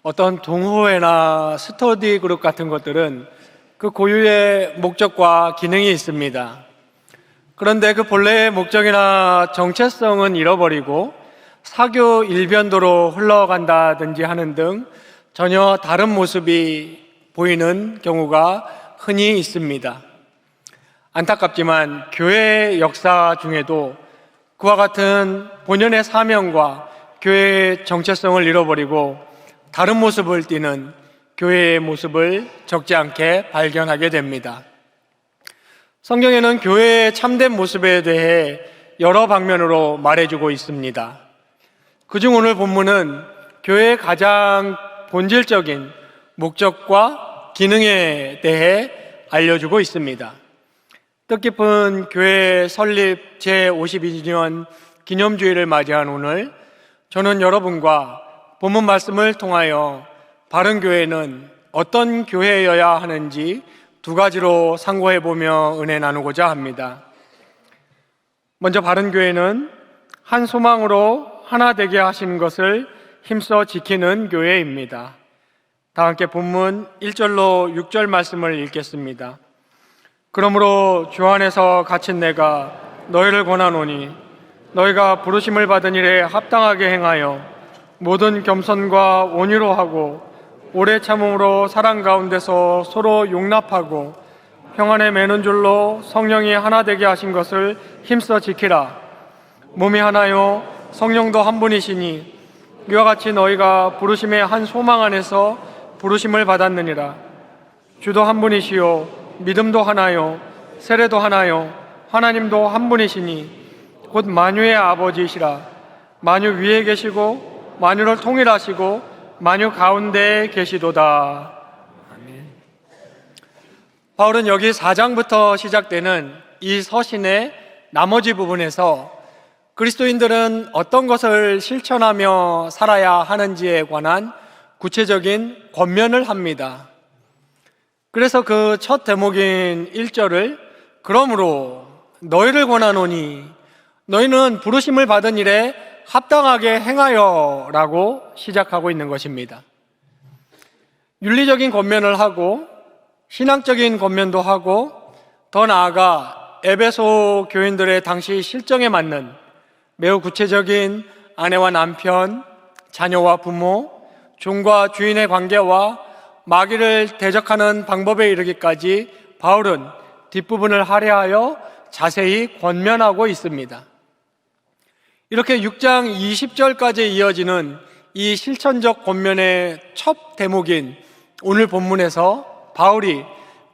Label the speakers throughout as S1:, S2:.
S1: 어떤 동호회나 스터디 그룹 같은 것들은 그 고유의 목적과 기능이 있습니다. 그런데 그 본래의 목적이나 정체성은 잃어버리고 사교 일변도로 흘러간다든지 하는 등 전혀 다른 모습이 보이는 경우가 흔히 있습니다. 안타깝지만 교회의 역사 중에도 그와 같은 본연의 사명과 교회의 정체성을 잃어버리고 다른 모습을 띠는 교회의 모습을 적지 않게 발견하게 됩니다. 성경에는 교회의 참된 모습에 대해 여러 방면으로 말해주고 있습니다. 그중 오늘 본문은 교회의 가장 본질적인 목적과 기능에 대해 알려주고 있습니다. 뜻깊은 교회 설립 제52주년 기념주일을 맞이한 오늘, 저는 여러분과 본문 말씀을 통하여 바른 교회는 어떤 교회여야 하는지 두 가지로 상고해보며 은혜 나누고자 합니다. 먼저 바른 교회는 한 소망으로 하나 되게 하시는 것을 힘써 지키는 교회입니다. 다 함께 본문 1절로 6절 말씀을 읽겠습니다. 그러므로 주 안에서 갇힌 내가 너희를 권하노니 너희가 부르심을 받은 일에 합당하게 행하여 모든 겸손과 온유로 하고 오래 참음으로 사랑 가운데서 서로 용납하고 평안에 매는 줄로 성령이 하나 되게 하신 것을 힘써 지키라. 몸이 하나요 성령도 한 분이시니 이와 같이 너희가 부르심의 한 소망 안에서 부르심을 받았느니라. 주도 한 분이시요 믿음도 하나요 세례도 하나요 하나님도 한 분이시니 곧 만유의 아버지이시라. 만유 위에 계시고 만유를 통일하시고 만유 가운데에 계시도다. 아멘. 바울은 여기 4장부터 시작되는 이 서신의 나머지 부분에서 그리스도인들은 어떤 것을 실천하며 살아야 하는지에 관한 구체적인 권면을 합니다. 그래서 그 첫 대목인 1절을 그러므로 너희를 권하노니 너희는 부르심을 받은 일에 합당하게 행하여 라고 시작하고 있는 것입니다. 윤리적인 권면을 하고 신앙적인 권면도 하고 더 나아가 에베소 교인들의 당시 실정에 맞는 매우 구체적인 아내와 남편, 자녀와 부모, 종과 주인의 관계와 마귀를 대적하는 방법에 이르기까지 바울은 뒷부분을 할애하여 자세히 권면하고 있습니다. 이렇게 6장 20절까지 이어지는 이 실천적 권면의 첫 대목인 오늘 본문에서 바울이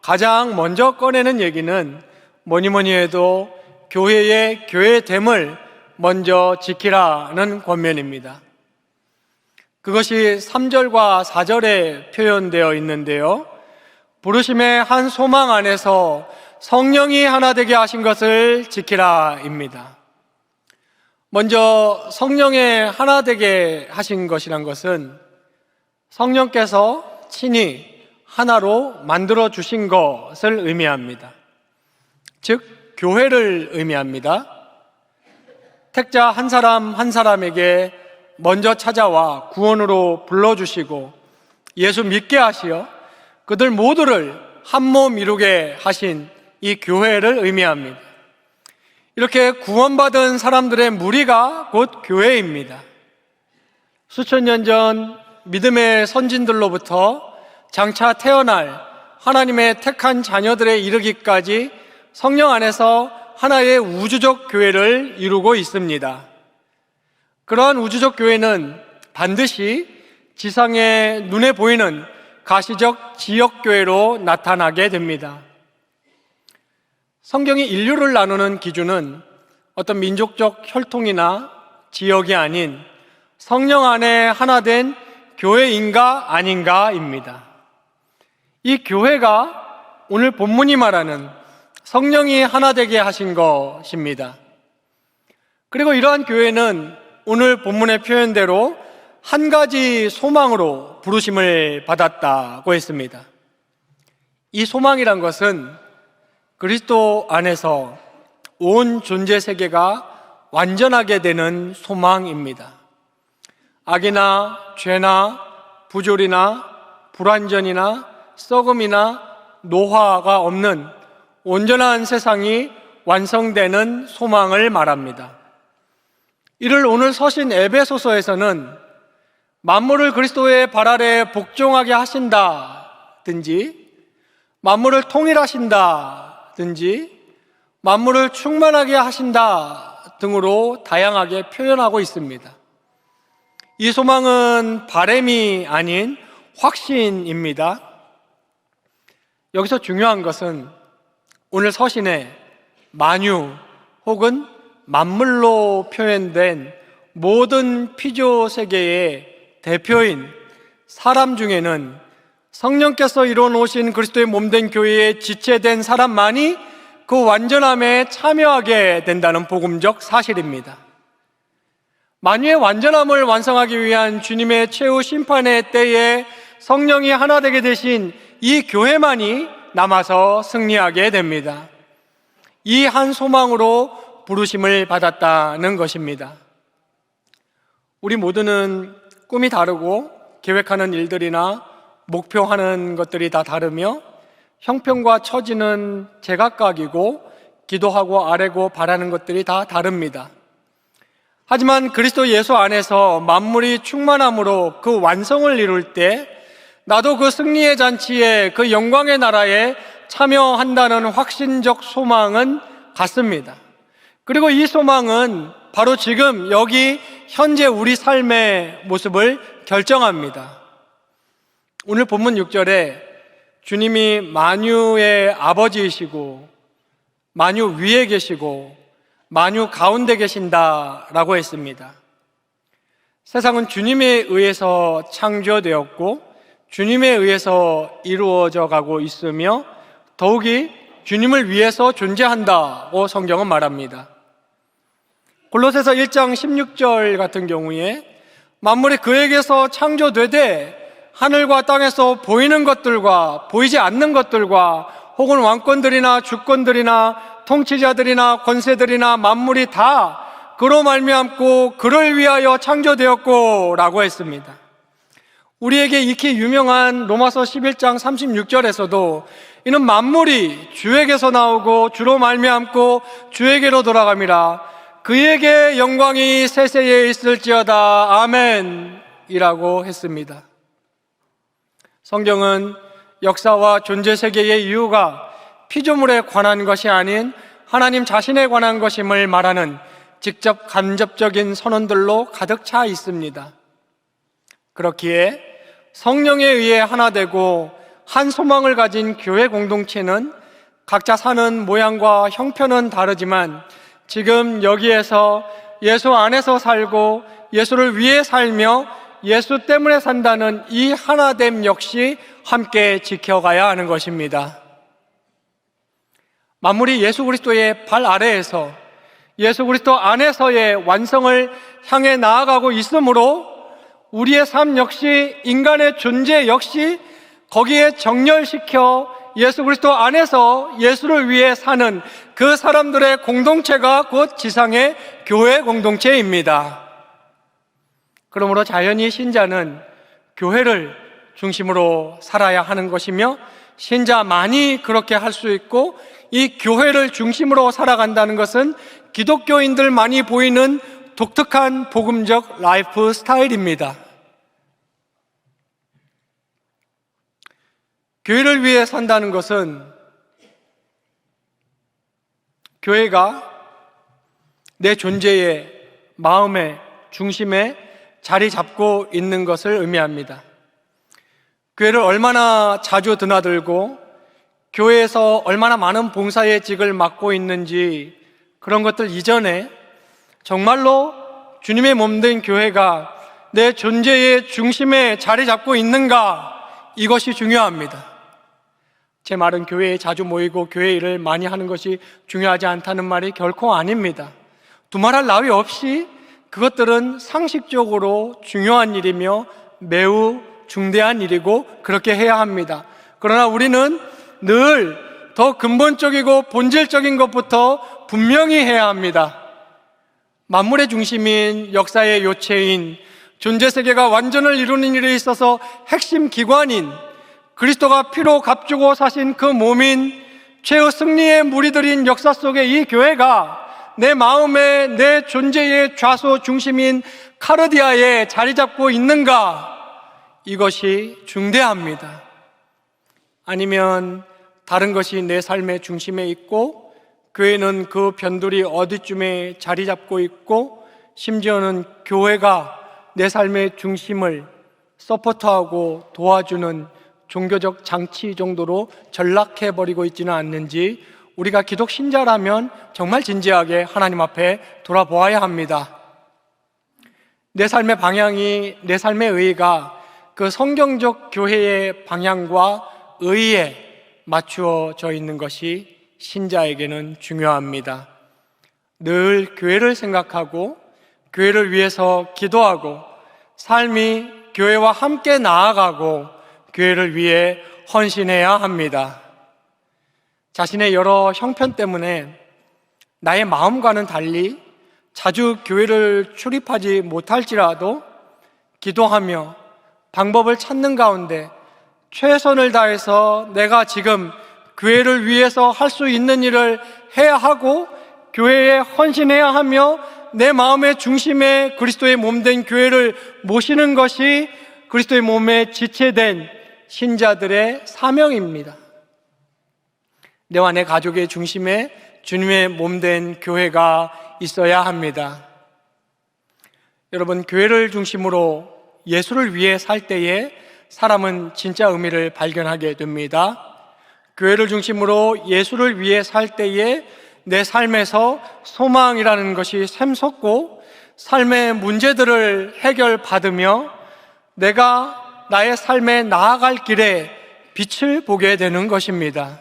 S1: 가장 먼저 꺼내는 얘기는 뭐니 해도 교회의 교회됨을 먼저 지키라는 권면입니다. 그것이 3절과 4절에 표현되어 있는데요. 부르심의 한 소망 안에서 성령이 하나 되게 하신 것을 지키라입니다. 먼저 성령의 하나 되게 하신 것이란 것은 성령께서 친히 하나로 만들어 주신 것을 의미합니다. 즉 교회를 의미합니다. 택자 한 사람 한 사람에게 먼저 찾아와 구원으로 불러주시고 예수 믿게 하시어 그들 모두를 한 몸 이루게 하신 이 교회를 의미합니다. 이렇게 구원받은 사람들의 무리가 곧 교회입니다. 수천 년 전 믿음의 선진들로부터 장차 태어날 하나님의 택한 자녀들에 이르기까지 성령 안에서 하나의 우주적 교회를 이루고 있습니다. 그러한 우주적 교회는 반드시 지상의 눈에 보이는 가시적 지역교회로 나타나게 됩니다. 성경이 인류를 나누는 기준은 어떤 민족적 혈통이나 지역이 아닌 성령 안에 하나 된 교회인가 아닌가입니다. 이 교회가 오늘 본문이 말하는 성령이 하나 되게 하신 것입니다. 그리고 이러한 교회는 오늘 본문의 표현대로 한 가지 소망으로 부르심을 받았다고 했습니다. 이 소망이란 것은 그리스도 안에서 온 존재 세계가 완전하게 되는 소망입니다. 악이나 죄나 부조리나 불완전이나 썩음이나 노화가 없는 온전한 세상이 완성되는 소망을 말합니다. 이를 오늘 서신 에베소서에서는 만물을 그리스도의 발 아래 복종하게 하신다든지, 만물을 통일하신다든지, 만물을 충만하게 하신다 등으로 다양하게 표현하고 있습니다. 이 소망은 바램이 아닌 확신입니다. 여기서 중요한 것은 오늘 서신에 만유 혹은 만물로 표현된 모든 피조 세계의 대표인 사람 중에는 성령께서 이루어 놓으신 그리스도의 몸된 교회에 지체된 사람만이 그 완전함에 참여하게 된다는 복음적 사실입니다. 만유의 완전함을 완성하기 위한 주님의 최후 심판의 때에 성령이 하나 되게 되신 이 교회만이 남아서 승리하게 됩니다. 이 한 소망으로 부르심을 받았다는 것입니다. 우리 모두는 꿈이 다르고 계획하는 일들이나 목표하는 것들이 다 다르며 형편과 처지는 제각각이고 기도하고 아뢰고 바라는 것들이 다 다릅니다. 하지만 그리스도 예수 안에서 만물이 충만함으로 그 완성을 이룰 때 나도 그 승리의 잔치에, 그 영광의 나라에 참여한다는 확신적 소망은 같습니다. 그리고 이 소망은 바로 지금 여기 현재 우리 삶의 모습을 결정합니다. 오늘 본문 6절에 주님이 만유의 아버지이시고 만유 위에 계시고 만유 가운데 계신다라고 했습니다. 세상은 주님에 의해서 창조되었고 주님에 의해서 이루어져 가고 있으며 더욱이 주님을 위해서 존재한다고 성경은 말합니다. 골로새서 1장 16절 같은 경우에 만물이 그에게서 창조되되 하늘과 땅에서 보이는 것들과 보이지 않는 것들과 혹은 왕권들이나 주권들이나 통치자들이나 권세들이나 만물이 다 그로 말미암고 그를 위하여 창조되었고 라고 했습니다. 우리에게 익히 유명한 로마서 11장 36절에서도 이는 만물이 주에게서 나오고 주로 말미암고 주에게로 돌아갑니다. 그에게 영광이 세세에 있을지어다 아멘 이라고 했습니다. 성경은 역사와 존재 세계의 이유가 피조물에 관한 것이 아닌 하나님 자신에 관한 것임을 말하는 직접 간접적인 선언들로 가득 차 있습니다. 그렇기에 성령에 의해 하나 되고 한 소망을 가진 교회 공동체는 각자 사는 모양과 형편은 다르지만 지금 여기에서 예수 안에서 살고 예수를 위해 살며 예수 때문에 산다는 이 하나됨 역시 함께 지켜가야 하는 것입니다. 만물이 예수 그리스도의 발 아래에서 예수 그리스도 안에서의 완성을 향해 나아가고 있으므로 우리의 삶 역시 인간의 존재 역시 거기에 정렬시켜 예수 그리스도 안에서 예수를 위해 사는 그 사람들의 공동체가 곧 지상의 교회 공동체입니다. 그러므로 자연히 신자는 교회를 중심으로 살아야 하는 것이며 신자만이 그렇게 할 수 있고 이 교회를 중심으로 살아간다는 것은 기독교인들만이 보이는 독특한 복음적 라이프 스타일입니다. 교회를 위해 산다는 것은 교회가 내 존재의 마음의 중심에 자리 잡고 있는 것을 의미합니다. 교회를 얼마나 자주 드나들고 교회에서 얼마나 많은 봉사의 직을 맡고 있는지 그런 것들 이전에 정말로 주님의 몸된 교회가 내 존재의 중심에 자리 잡고 있는가, 이것이 중요합니다. 제 말은 교회에 자주 모이고 교회 일을 많이 하는 것이 중요하지 않다는 말이 결코 아닙니다. 두말할 나위 없이 그것들은 상식적으로 중요한 일이며 매우 중대한 일이고 그렇게 해야 합니다. 그러나 우리는 늘 더 근본적이고 본질적인 것부터 분명히 해야 합니다. 만물의 중심인 역사의 요체인 존재 세계가 완전을 이루는 일에 있어서 핵심 기관인 그리스도가 피로 값주고 사신 그 몸인 최후 승리의 무리들인 역사 속에 이 교회가 내 마음에 내 존재의 좌소 중심인 카르디아에 자리 잡고 있는가? 이것이 중대합니다. 아니면 다른 것이 내 삶의 중심에 있고 교회는 그 변두리 어디쯤에 자리 잡고 있고 심지어는 교회가 내 삶의 중심을 서포트하고 도와주는 종교적 장치 정도로 전락해버리고 있지는 않는지 우리가 기독 신자라면 정말 진지하게 하나님 앞에 돌아보아야 합니다. 내 삶의 방향이, 내 삶의 의의가 그 성경적 교회의 방향과 의의에 맞추어져 있는 것이 신자에게는 중요합니다. 늘 교회를 생각하고 교회를 위해서 기도하고 삶이 교회와 함께 나아가고 교회를 위해 헌신해야 합니다. 자신의 여러 형편 때문에 나의 마음과는 달리 자주 교회를 출입하지 못할지라도 기도하며 방법을 찾는 가운데 최선을 다해서 내가 지금 교회를 위해서 할 수 있는 일을 해야 하고 교회에 헌신해야 하며 내 마음의 중심에 그리스도의 몸된 교회를 모시는 것이 그리스도의 몸에 지체된 신자들의 사명입니다. 내와 내 가족의 중심에 주님의 몸된 교회가 있어야 합니다. 여러분, 교회를 중심으로 예수를 위해 살 때에 사람은 진짜 의미를 발견하게 됩니다. 교회를 중심으로 예수를 위해 살 때에 내 삶에서 소망이라는 것이 샘솟고 삶의 문제들을 해결받으며 내가 나의 삶에 나아갈 길에 빛을 보게 되는 것입니다.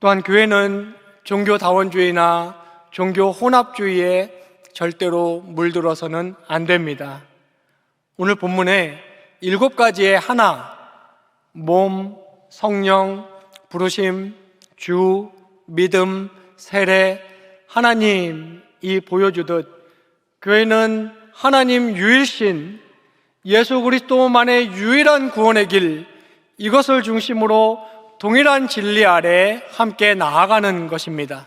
S1: 또한 교회는 종교다원주의나 종교 혼합주의에 절대로 물들어서는 안 됩니다. 오늘 본문에 7가지의 하나, 몸, 성령, 부르심, 주, 믿음, 세례, 하나님이 보여주듯 교회는 하나님 유일신, 예수 그리스도만의 유일한 구원의 길, 이것을 중심으로 동일한 진리 아래 함께 나아가는 것입니다.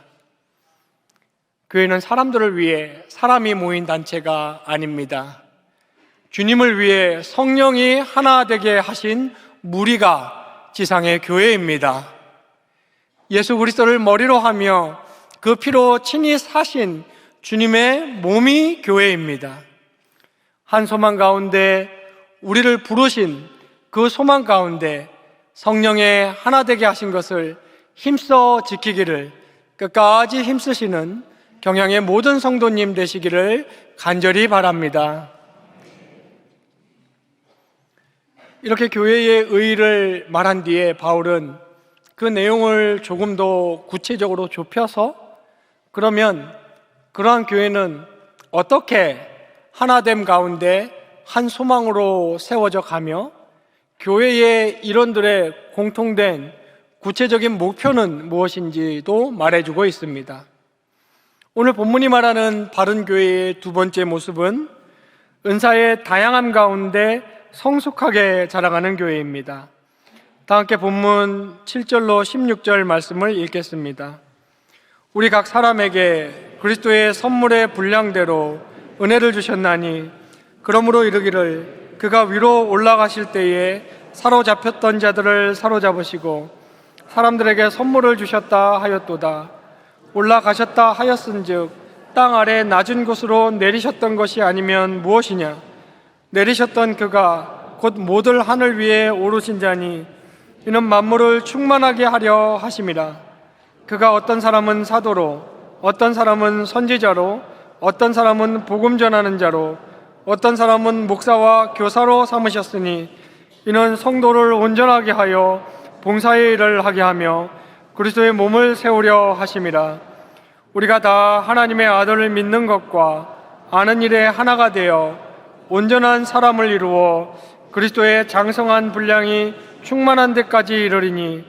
S1: 교회는 사람들을 위해 사람이 모인 단체가 아닙니다. 주님을 위해 성령이 하나 되게 하신 무리가 지상의 교회입니다. 예수 그리스도를 머리로 하며 그 피로 친히 사신 주님의 몸이 교회입니다. 한 소망 가운데 우리를 부르신 그 소망 가운데 성령의 하나 되게 하신 것을 힘써 지키기를 끝까지 힘쓰시는 경향의 모든 성도님 되시기를 간절히 바랍니다. 이렇게 교회의 의의를 말한 뒤에 바울은 그 내용을 조금 더 구체적으로 좁혀서 그러면 그러한 교회는 어떻게 하나됨 가운데 한 소망으로 세워져 가며 교회의 일원들의 공통된 구체적인 목표는 무엇인지도 말해주고 있습니다. 오늘 본문이 말하는 바른 교회의 두 번째 모습은 은사의 다양함 가운데 성숙하게 자라가는 교회입니다. 다 함께 본문 7절로 16절 말씀을 읽겠습니다. 우리 각 사람에게 그리스도의 선물의 분량대로 은혜를 주셨나니 그러므로 이르기를 그가 위로 올라가실 때에 사로잡혔던 자들을 사로잡으시고 사람들에게 선물을 주셨다 하였도다. 올라가셨다 하였은즉 땅 아래 낮은 곳으로 내리셨던 것이 아니면 무엇이냐? 내리셨던 그가 곧 모든 하늘 위에 오르신 자니 이는 만물을 충만하게 하려 하심이라. 그가 어떤 사람은 사도로, 어떤 사람은 선지자로, 어떤 사람은 복음 전하는 자로, 어떤 사람은 목사와 교사로 삼으셨으니 이는 성도를 온전하게 하여 봉사의 일을 하게 하며 그리스도의 몸을 세우려 하심이라. 우리가 다 하나님의 아들을 믿는 것과 아는 일에 하나가 되어 온전한 사람을 이루어 그리스도의 장성한 분량이 충만한 데까지 이르리니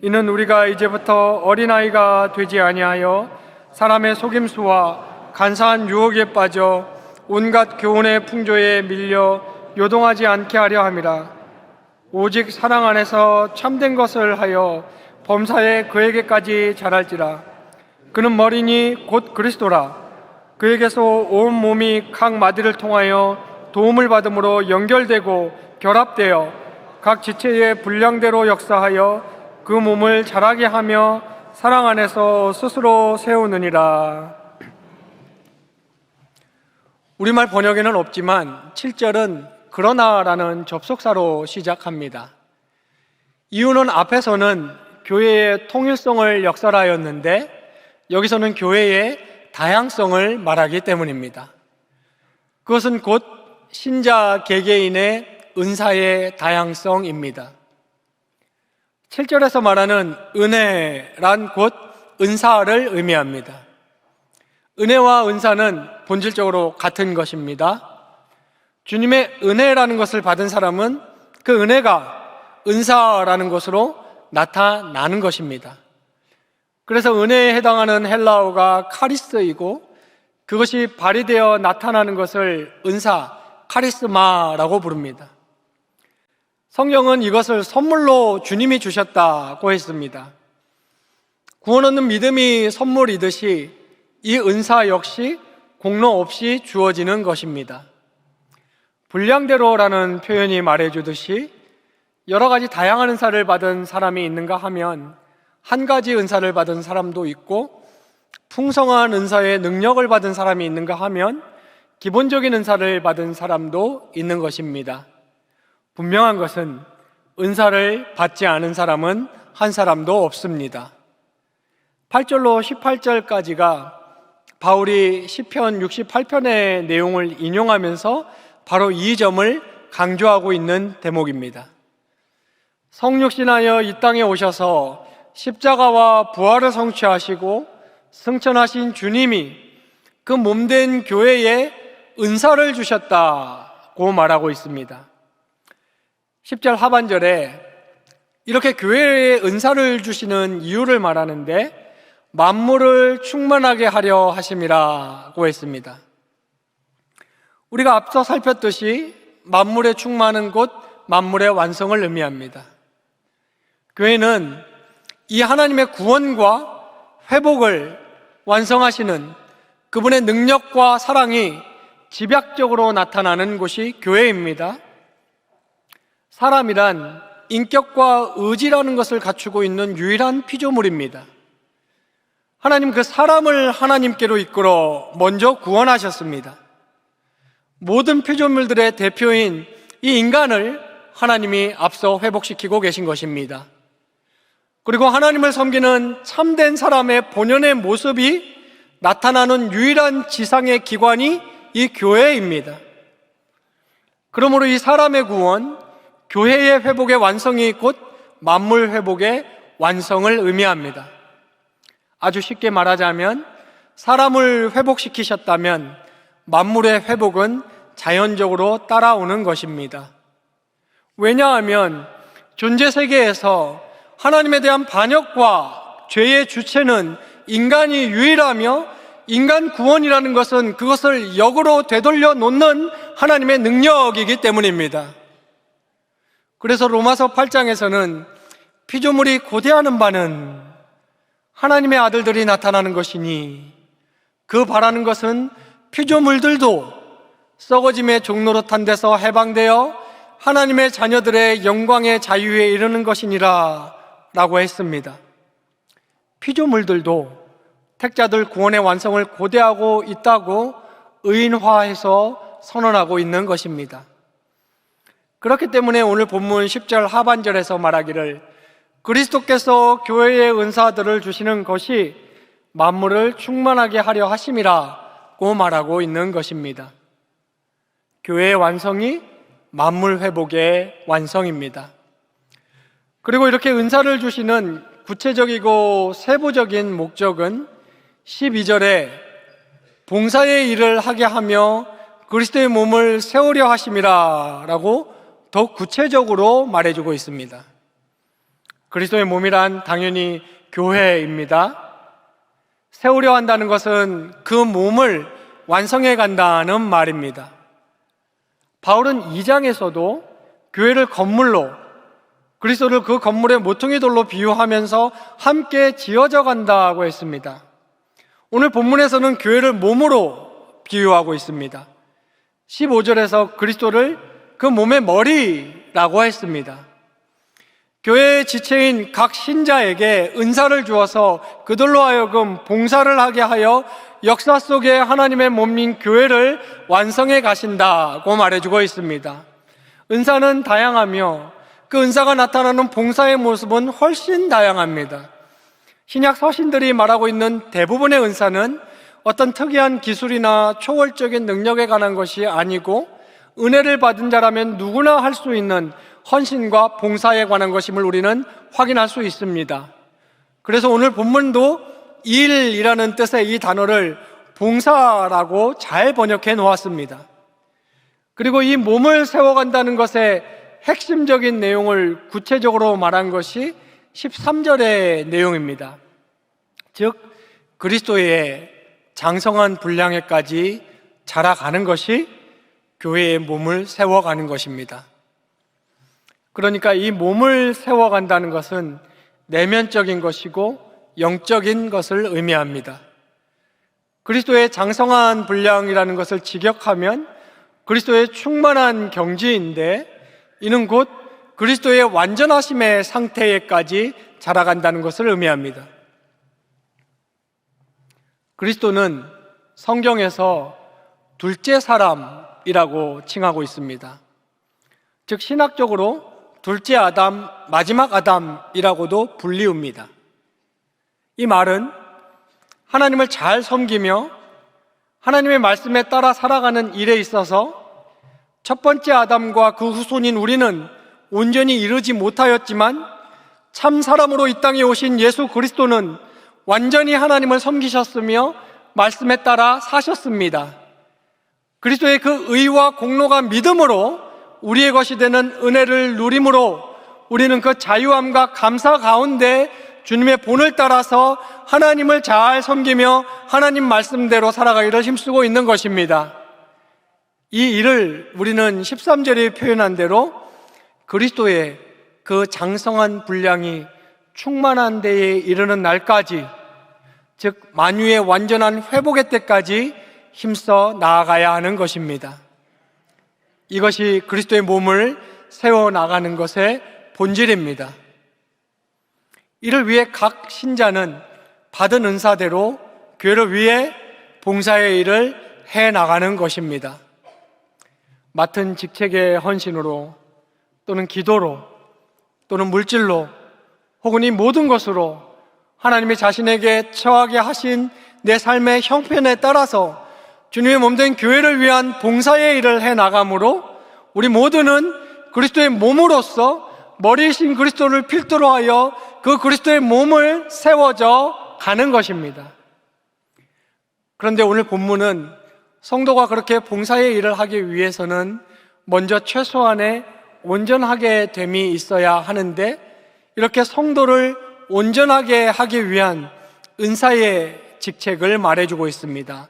S1: 이는 우리가 이제부터 어린아이가 되지 아니하여 사람의 속임수와 간사한 유혹에 빠져 온갖 교훈의 풍조에 밀려 요동하지 않게 하려 함이라. 오직 사랑 안에서 참된 것을 하여 범사에 그에게까지 자랄지라. 그는 머리니 곧 그리스도라. 그에게서 온 몸이 각 마디를 통하여 도움을 받음으로 연결되고 결합되어 각 지체의 분량대로 역사하여 그 몸을 자라게 하며 사랑 안에서 스스로 세우느니라. 우리말 번역에는 없지만 7절은 그러나라는 접속사로 시작합니다. 이유는 앞에서는 교회의 통일성을 역설하였는데 여기서는 교회의 다양성을 말하기 때문입니다. 그것은 곧 신자 개개인의 은사의 다양성입니다. 7절에서 말하는 은혜란 곧 은사를 의미합니다. 은혜와 은사는 본질적으로 같은 것입니다. 주님의 은혜라는 것을 받은 사람은 그 은혜가 은사라는 것으로 나타나는 것입니다. 그래서 은혜에 해당하는 헬라어가 카리스이고 그것이 발휘되어 나타나는 것을 은사, 카리스마라고 부릅니다. 성경은 이것을 선물로 주님이 주셨다고 했습니다. 구원 얻는 믿음이 선물이듯이 이 은사 역시 공로 없이 주어지는 것입니다. 분량대로라는 표현이 말해주듯이 여러 가지 다양한 은사를 받은 사람이 있는가 하면 한 가지 은사를 받은 사람도 있고 풍성한 은사의 능력을 받은 사람이 있는가 하면 기본적인 은사를 받은 사람도 있는 것입니다. 분명한 것은 은사를 받지 않은 사람은 한 사람도 없습니다. 8절로 18절까지가 바울이 시편 68편의 내용을 인용하면서 바로 이 점을 강조하고 있는 대목입니다. 성육신하여 이 땅에 오셔서 십자가와 부활을 성취하시고 승천하신 주님이 그 몸된 교회에 은사를 주셨다고 말하고 있습니다. 10절 하반절에 이렇게 교회에 은사를 주시는 이유를 말하는데 만물을 충만하게 하려 하심이라고 했습니다. 우리가 앞서 살폈듯이 만물의 충만은 곧 만물의 완성을 의미합니다. 교회는 이 하나님의 구원과 회복을 완성하시는 그분의 능력과 사랑이 집약적으로 나타나는 곳이 교회입니다. 사람이란 인격과 의지라는 것을 갖추고 있는 유일한 피조물입니다. 하나님 그 사람을 하나님께로 이끌어 먼저 구원하셨습니다. 모든 피조물들의 대표인 이 인간을 하나님이 앞서 회복시키고 계신 것입니다. 그리고 하나님을 섬기는 참된 사람의 본연의 모습이 나타나는 유일한 지상의 기관이 이 교회입니다. 그러므로 이 사람의 구원, 교회의 회복의 완성이 곧 만물 회복의 완성을 의미합니다. 아주 쉽게 말하자면 사람을 회복시키셨다면 만물의 회복은 자연적으로 따라오는 것입니다. 왜냐하면 존재 세계에서 하나님에 대한 반역과 죄의 주체는 인간이 유일하며 인간 구원이라는 것은 그것을 역으로 되돌려 놓는 하나님의 능력이기 때문입니다. 그래서 로마서 8장에서는 피조물이 고대하는 바는 하나님의 아들들이 나타나는 것이니 그 바라는 것은 피조물들도 썩어짐의 종노릇한 데서 해방되어 하나님의 자녀들의 영광의 자유에 이르는 것이니라 라고 했습니다. 피조물들도 택자들 구원의 완성을 고대하고 있다고 의인화해서 선언하고 있는 것입니다. 그렇기 때문에 오늘 본문 10절 하반절에서 말하기를 그리스도께서 교회의 은사들을 주시는 것이 만물을 충만하게 하려 하심이라고 말하고 있는 것입니다. 교회의 완성이 만물 회복의 완성입니다. 그리고 이렇게 은사를 주시는 구체적이고 세부적인 목적은 12절에 봉사의 일을 하게 하며 그리스도의 몸을 세우려 하심이라 라고 더 구체적으로 말해주고 있습니다. 그리스도의 몸이란 당연히 교회입니다. 세우려 한다는 것은 그 몸을 완성해 간다는 말입니다. 바울은 2장에서도 교회를 건물로, 그리스도를 그 건물의 모퉁이 돌로 비유하면서 함께 지어져 간다고 했습니다. 오늘 본문에서는 교회를 몸으로 비유하고 있습니다. 15절에서 그리스도를 그 몸의 머리라고 했습니다. 교회의 지체인 각 신자에게 은사를 주어서 그들로 하여금 봉사를 하게 하여 역사 속에 하나님의 몸인 교회를 완성해 가신다고 말해주고 있습니다. 은사는 다양하며 그 은사가 나타나는 봉사의 모습은 훨씬 다양합니다. 신약 서신들이 말하고 있는 대부분의 은사는 어떤 특이한 기술이나 초월적인 능력에 관한 것이 아니고 은혜를 받은 자라면 누구나 할 수 있는 헌신과 봉사에 관한 것임을 우리는 확인할 수 있습니다. 그래서 오늘 본문도 일이라는 뜻의 이 단어를 봉사라고 잘 번역해 놓았습니다. 그리고 이 몸을 세워간다는 것의 핵심적인 내용을 구체적으로 말한 것이 13절의 내용입니다. 즉 그리스도의 장성한 분량에까지 자라가는 것이 교회의 몸을 세워가는 것입니다. 그러니까 이 몸을 세워간다는 것은 내면적인 것이고 영적인 것을 의미합니다. 그리스도의 장성한 분량이라는 것을 직역하면 그리스도의 충만한 경지인데, 이는 곧 그리스도의 완전하심의 상태에까지 자라간다는 것을 의미합니다. 그리스도는 성경에서 둘째 사람이라고 칭하고 있습니다. 즉 신학적으로 둘째 아담, 마지막 아담이라고도 불리웁니다. 이 말은 하나님을 잘 섬기며 하나님의 말씀에 따라 살아가는 일에 있어서 첫 번째 아담과 그 후손인 우리는 온전히 이르지 못하였지만 참 사람으로 이 땅에 오신 예수 그리스도는 완전히 하나님을 섬기셨으며 말씀에 따라 사셨습니다. 그리스도의 그 의와 공로가 믿음으로 우리의 것이 되는 은혜를 누림으로 우리는 그 자유함과 감사 가운데 주님의 본을 따라서 하나님을 잘 섬기며 하나님 말씀대로 살아가기를 힘쓰고 있는 것입니다. 이 일을 우리는 13절에 표현한 대로 그리스도의 그 장성한 분량이 충만한 데에 이르는 날까지, 즉 만유의 완전한 회복의 때까지 힘써 나아가야 하는 것입니다. 이것이 그리스도의 몸을 세워나가는 것의 본질입니다. 이를 위해 각 신자는 받은 은사대로 교회를 위해 봉사의 일을 해나가는 것입니다. 맡은 직책의 헌신으로 또는 기도로 또는 물질로 혹은 이 모든 것으로 하나님이 자신에게 처하게 하신 내 삶의 형편에 따라서 주님의 몸된 교회를 위한 봉사의 일을 해나가므로 우리 모두는 그리스도의 몸으로서 머리이신 그리스도를 필두로 하여 그 그리스도의 몸을 세워져 가는 것입니다. 그런데 오늘 본문은 성도가 그렇게 봉사의 일을 하기 위해서는 먼저 최소한의 온전하게 됨이 있어야 하는데, 이렇게 성도를 온전하게 하기 위한 은사의 직책을 말해주고 있습니다.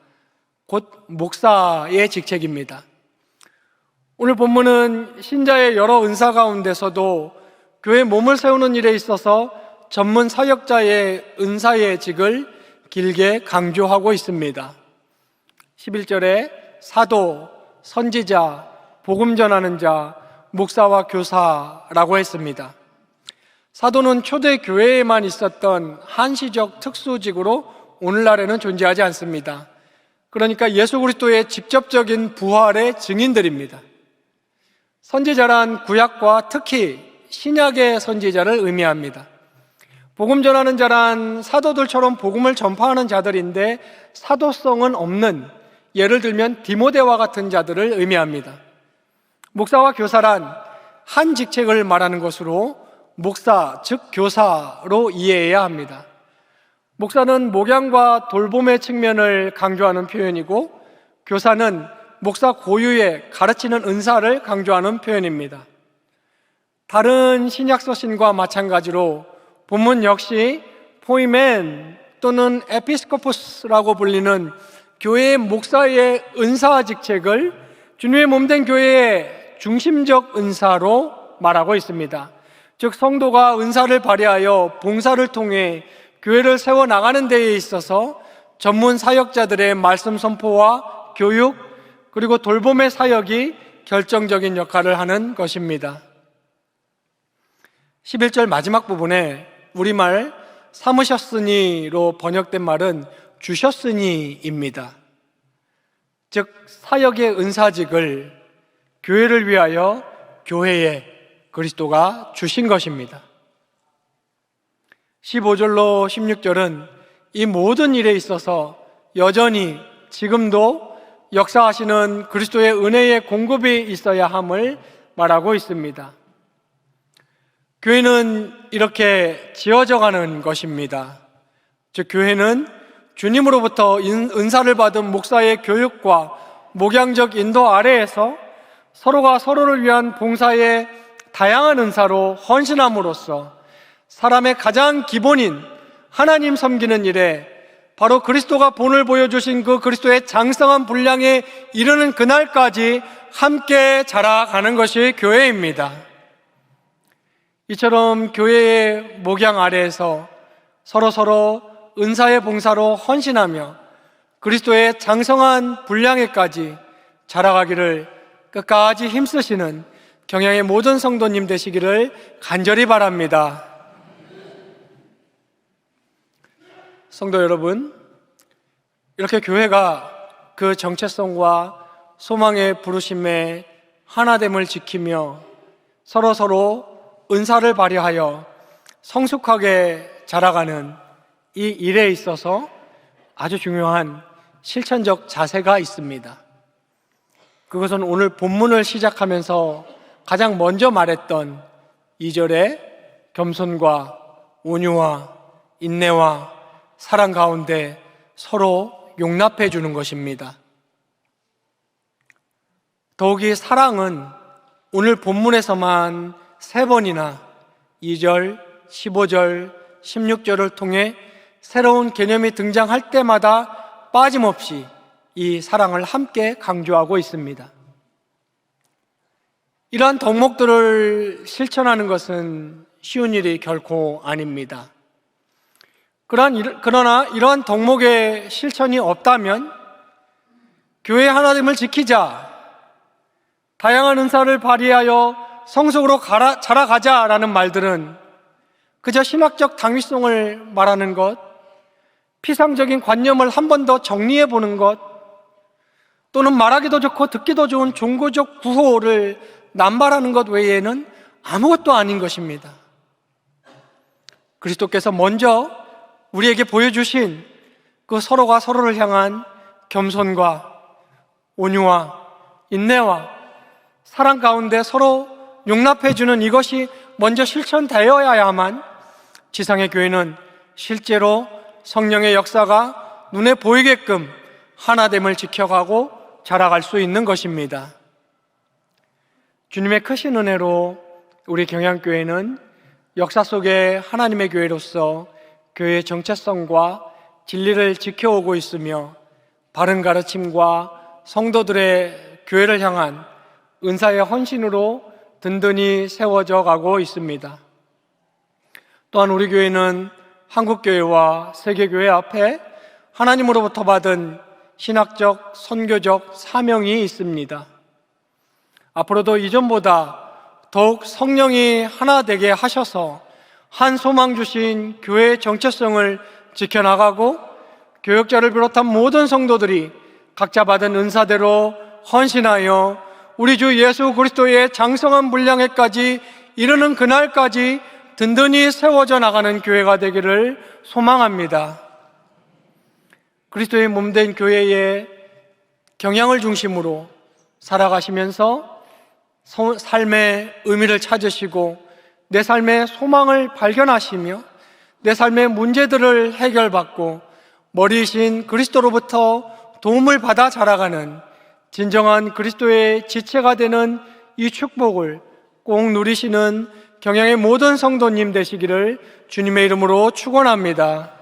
S1: 곧 목사의 직책입니다. 오늘 본문은 신자의 여러 은사 가운데서도 교회 몸을 세우는 일에 있어서 전문 사역자의 은사의 직을 길게 강조하고 있습니다. 11절에 사도, 선지자, 복음 전하는 자, 목사와 교사라고 했습니다. 사도는 초대 교회에만 있었던 한시적 특수직으로 오늘날에는 존재하지 않습니다. 그러니까 예수 그리스도의 직접적인 부활의 증인들입니다. 선지자란 구약과 특히 신약의 선지자를 의미합니다. 복음 전하는 자란 사도들처럼 복음을 전파하는 자들인데 사도성은 없는, 예를 들면 디모데와 같은 자들을 의미합니다. 목사와 교사란 한 직책을 말하는 것으로 목사, 즉 교사로 이해해야 합니다. 목사는 목양과 돌봄의 측면을 강조하는 표현이고, 교사는 목사 고유의 가르치는 은사를 강조하는 표현입니다. 다른 신약 서신과 마찬가지로 본문 역시 포이멘 또는 에피스코포스라고 불리는 교회의 목사의 은사 직책을 주님의 몸된 교회의 중심적 은사로 말하고 있습니다. 즉 성도가 은사를 발휘하여 봉사를 통해 교회를 세워나가는 데에 있어서 전문 사역자들의 말씀 선포와 교육 그리고 돌봄의 사역이 결정적인 역할을 하는 것입니다. 11절 마지막 부분에 우리말 삼으셨으니로 번역된 말은 주셨으니입니다. 즉 사역의 은사직을 교회를 위하여 교회에 그리스도가 주신 것입니다. 15절로 16절은 이 모든 일에 있어서 여전히 지금도 역사하시는 그리스도의 은혜의 공급이 있어야 함을 말하고 있습니다. 교회는 이렇게 지어져 가는 것입니다. 즉 교회는 주님으로부터 은사를 받은 목사의 교육과 목양적 인도 아래에서 서로가 서로를 위한 봉사의 다양한 은사로 헌신함으로써 사람의 가장 기본인 하나님 섬기는 일에 바로 그리스도가 본을 보여주신 그 그리스도의 장성한 분량에 이르는 그날까지 함께 자라가는 것이 교회입니다. 이처럼 교회의 목양 아래에서 서로 은사의 봉사로 헌신하며 그리스도의 장성한 분량에까지 자라가기를 끝까지 힘쓰시는 경양의 모든 성도님 되시기를 간절히 바랍니다. 성도 여러분, 이렇게 교회가 그 정체성과 소망의 부르심의 하나됨을 지키며 서로 은사를 발휘하여 성숙하게 자라가는 이 일에 있어서 아주 중요한 실천적 자세가 있습니다. 그것은 오늘 본문을 시작하면서 가장 먼저 말했던 2절의 겸손과 온유와 인내와 사랑 가운데 서로 용납해 주는 것입니다. 더욱이 사랑은 오늘 본문에서만 3번이나 2절, 15절, 16절을 통해 새로운 개념이 등장할 때마다 빠짐없이 이 사랑을 함께 강조하고 있습니다. 이러한 덕목들을 실천하는 것은 쉬운 일이 결코 아닙니다. 그러나 이러한 덕목의 실천이 없다면 교회 하나됨을 지키자, 다양한 은사를 발휘하여 성숙으로 자라가자라는 말들은 그저 신학적 당위성을 말하는 것, 피상적인 관념을 한 번 더 정리해 보는 것, 또는 말하기도 좋고 듣기도 좋은 종교적 구호를 남발하는 것 외에는 아무것도 아닌 것입니다. 그리스도께서 먼저 우리에게 보여주신 그 서로가 서로를 향한 겸손과 온유와 인내와 사랑 가운데 서로 용납해주는 이것이 먼저 실천되어야만 지상의 교회는 실제로 성령의 역사가 눈에 보이게끔 하나됨을 지켜가고 자라갈 수 있는 것입니다. 주님의 크신 은혜로 우리 경양교회는 역사 속의 하나님의 교회로서 교회의 정체성과 진리를 지켜오고 있으며 바른 가르침과 성도들의 교회를 향한 은사의 헌신으로 든든히 세워져 가고 있습니다. 또한 우리 교회는 한국교회와 세계교회 앞에 하나님으로부터 받은 신학적, 선교적 사명이 있습니다. 앞으로도 이전보다 더욱 성령이 하나 되게 하셔서 한 소망 주신 교회의 정체성을 지켜나가고 교역자를 비롯한 모든 성도들이 각자 받은 은사대로 헌신하여 우리 주 예수 그리스도의 장성한 분량에까지 이르는 그날까지 든든히 세워져 나가는 교회가 되기를 소망합니다. 그리스도의 몸된 교회의 경향을 중심으로 살아가시면서 삶의 의미를 찾으시고 내 삶의 소망을 발견하시며 내 삶의 문제들을 해결받고 머리이신 그리스도로부터 도움을 받아 자라가는 진정한 그리스도의 지체가 되는 이 축복을 꼭 누리시는 경양의 모든 성도님 되시기를 주님의 이름으로 축원합니다.